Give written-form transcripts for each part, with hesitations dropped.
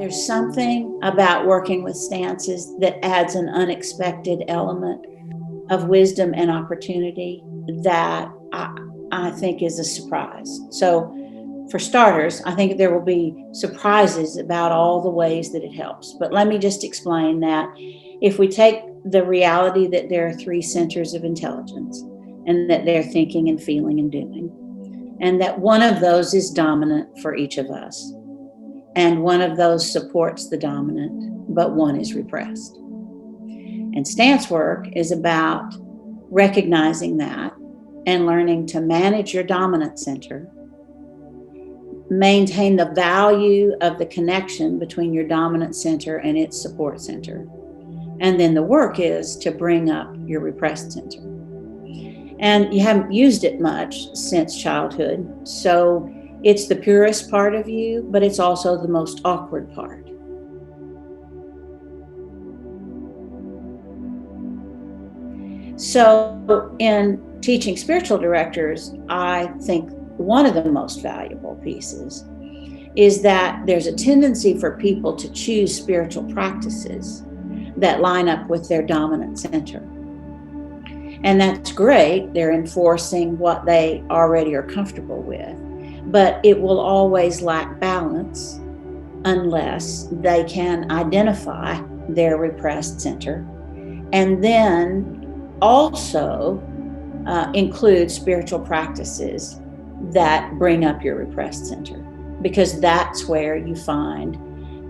There's something about working with stances that adds an unexpected element of wisdom and opportunity that I think is a surprise. So, for starters, I think there will be surprises about all the ways that it helps. But let me just explain that if we take the reality that there are three centers of intelligence and that they're thinking and feeling and doing, and that one of those is dominant for each of us, and one of those supports the dominant, but one is repressed. And stance work is about recognizing that and learning to manage your dominant center, maintain the value of the connection between your dominant center and its support center. And then the work is to bring up your repressed center. And you haven't used it much since childhood, so it's the purest part of you, but it's also the most awkward part. So in teaching spiritual directors, I think one of the most valuable pieces is that there's a tendency for people to choose spiritual practices that line up with their dominant center. And that's great. They're enforcing what they already are comfortable with, but it will always lack balance unless they can identify their repressed center and then also include spiritual practices that bring up your repressed center, because that's where you find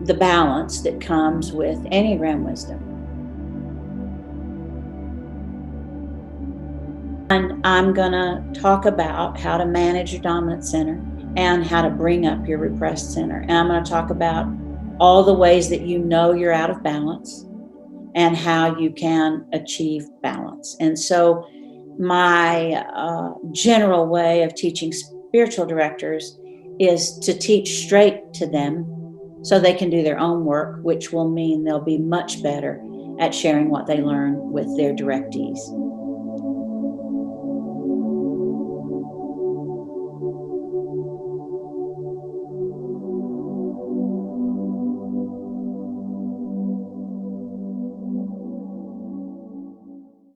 the balance that comes with Enneagram wisdom. And I'm going to talk about how to manage your dominant center and how to bring up your repressed center. And I'm going to talk about all the ways that you know you're out of balance and how you can achieve balance. And so my general way of teaching spiritual directors is to teach straight to them so they can do their own work, which will mean they'll be much better at sharing what they learn with their directees.